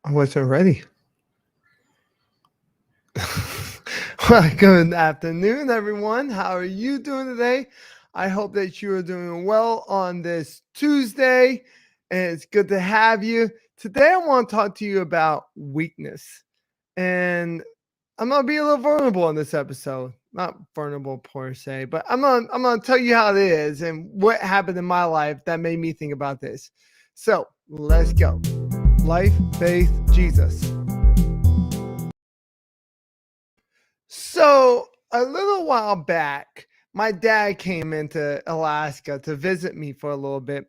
I wasn't ready. Well, good afternoon, everyone. How are you doing today? I hope that you are doing well on this Tuesday, and it's good to have you. Today, I want to talk to you about weakness, and I'm gonna be a little vulnerable in this episode. Not vulnerable per se, but I'm gonna tell you how it is and what happened in my life that made me think about this. So let's go. Life, faith, Jesus. So a little while back, my dad came into Alaska to visit me for a little bit.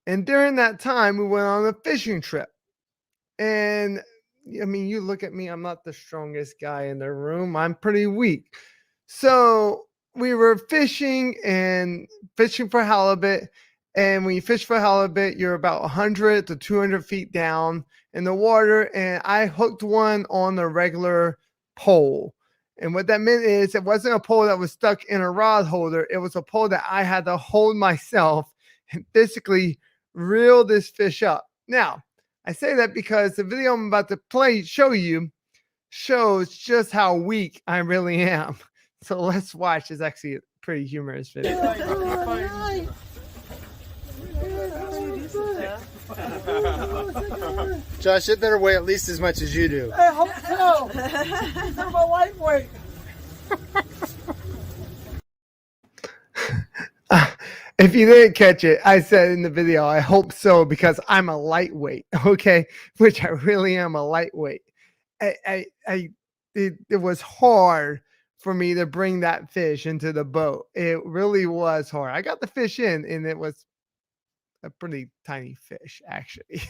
And during that time, we went on a fishing trip. And I mean, you look at me, I'm not the strongest guy in the room. I'm pretty weak. So we were fishing for halibut. And when you fish for halibut, you're about 100 to 200 feet down in the water. And I hooked one on a regular pole. And what that meant is it wasn't a pole that was stuck in a rod holder. It was a pole that I had to hold myself and physically reel this fish up. Now, I say that because the video I'm about to show you shows just how weak I really am. So let's watch. It's actually a pretty humorous video. Josh, it better weigh at least as much as you do. I hope so. I'm a lightweight. If you didn't catch it, I said in the video, I hope so, because I'm a lightweight, okay? Which I really am a lightweight. It was hard for me to bring that fish into the boat. It really was hard. I got the fish in, and it was a pretty tiny fish, actually.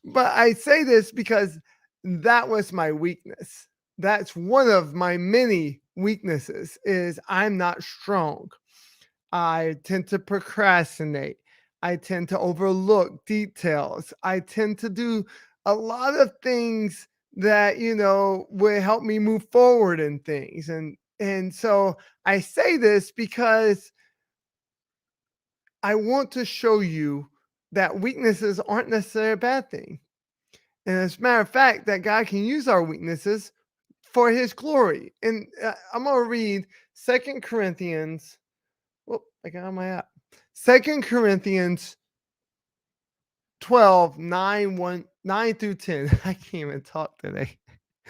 But I say this because that was my weakness. That's one of my many weaknesses, is I'm not strong. I tend to procrastinate. I tend to overlook details. I tend to do a lot of things that, would help me move forward in things. And so I say this because I want to show you that weaknesses aren't necessarily a bad thing. And as a matter of fact, that God can use our weaknesses for his glory. And I'm going to read 2 Corinthians. Well, I got on my app. 2 Corinthians 12, 9 through 10. I can't even talk today.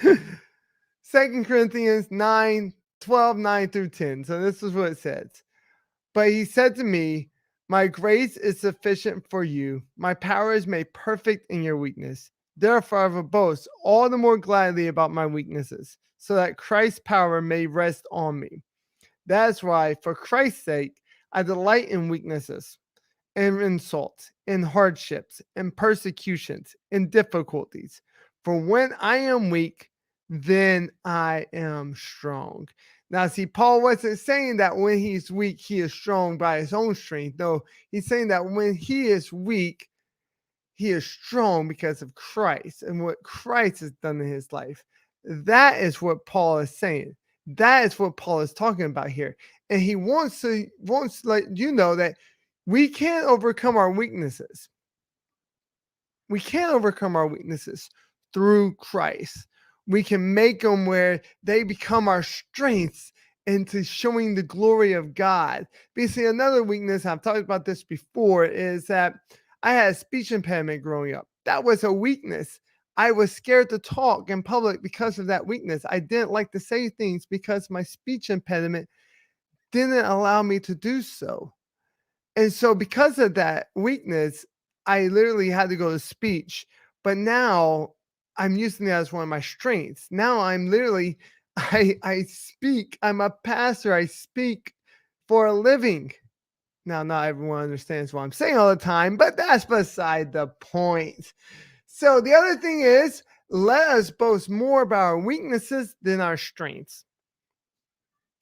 2 Corinthians 9, 12, 9 through 10. So this is what it says. But he said to me, my grace is sufficient for you. My power is made perfect in your weakness. Therefore, I will boast all the more gladly about my weaknesses, so that Christ's power may rest on me. That's why, for Christ's sake, I delight in weaknesses, in insults, in hardships, in persecutions, in difficulties. For when I am weak, then I am strong. Now, see, Paul wasn't saying that when he's weak, he is strong by his own strength. No, he's saying that when he is weak, he is strong because of Christ and what Christ has done in his life. That is what Paul is saying. That is what Paul is talking about here. And he wants to let you know that we can't overcome our weaknesses. We can't overcome our weaknesses through Christ. We can make them where they become our strengths into showing the glory of God. Basically, another weakness, I've talked about this before, is that I had a speech impediment growing up. That was a weakness. I was scared to talk in public because of that weakness. I didn't like to say things because my speech impediment didn't allow me to do so. And so because of that weakness, I literally had to go to speech. But now I'm using that as one of my strengths. Now I'm literally, I speak. I'm a pastor. I speak for a living. Now, not everyone understands what I'm saying all the time, but that's beside the point. So the other thing is, let us boast more about our weaknesses than our strengths.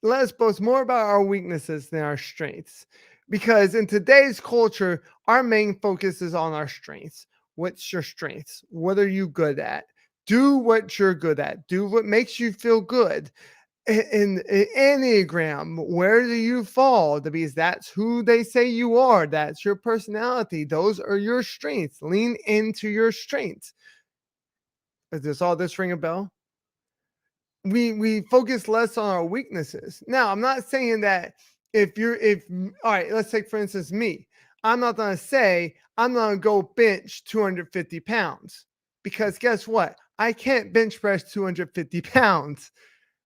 Let us boast more about our weaknesses than our strengths. Because in today's culture, our main focus is on our strengths. What's your strengths? What are you good at? Do what you're good at. Do what makes you feel good. In Enneagram, where do you fall? Because that's who they say you are. That's your personality. Those are your strengths. Lean into your strengths. Does all this ring a bell? We focus less on our weaknesses. Now, I'm not saying that all right, let's take for instance me. I'm not gonna say I'm gonna go bench 250 pounds because guess what? I can't bench press 250 pounds.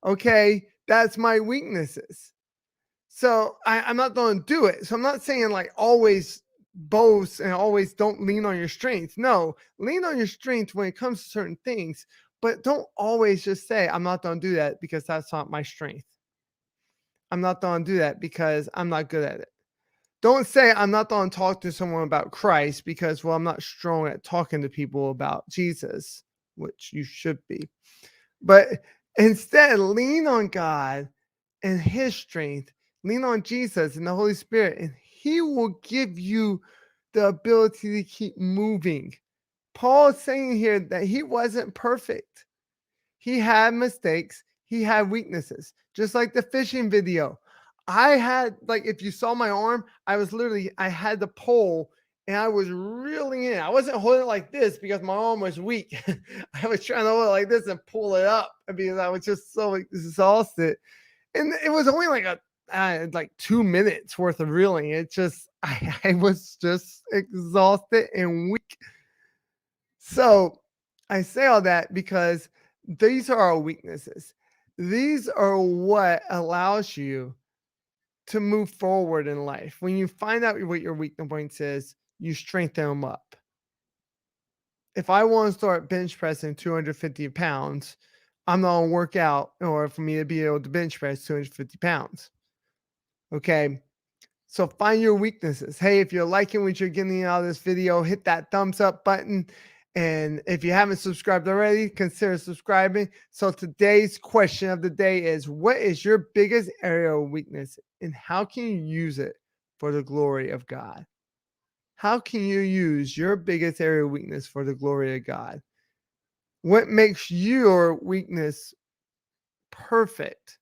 Okay, that's my weaknesses. So I'm not going to do it. So I'm not saying like always boast and always don't lean on your strength. No, lean on your strength when it comes to certain things, but don't always just say, I'm not going to do that because that's not my strength. I'm not going to do that because I'm not good at it. Don't say, I'm not going to talk to someone about Christ because, well, I'm not strong at talking to people about Jesus, which you should be. But instead, lean on God and his strength. Lean on Jesus and the Holy Spirit, and he will give you the ability to keep moving. Paul is saying here that he wasn't perfect. He had mistakes. He had weaknesses, just like the fishing video. I had, like, if you saw my arm, I had the pole and I was reeling in. I wasn't holding it like this because my arm was weak. I was trying to hold it like this and pull it up because I was just so exhausted. And it was only like 2 minutes worth of reeling. It just, I was just exhausted and weak. So I say all that because these are our weaknesses. These are what allows you to move forward in life. When you find out what your weak points is, you strengthen them up. If I want to start bench pressing 250 pounds, I'm not going to work out in order for me to be able to bench press 250 pounds. Okay. So find your weaknesses. Hey, if you're liking what you're getting out of this video, hit that thumbs up button. And if you haven't subscribed already, consider subscribing. So today's question of the day is, what is your biggest area of weakness and how can you use it for the glory of God? How can you use your biggest area of weakness for the glory of God? What makes your weakness perfect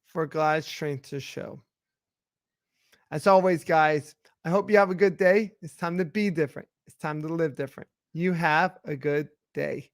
for God's strength to show? As always, guys, I hope you have a good day. It's time to be different. It's time to live different. You have a good day.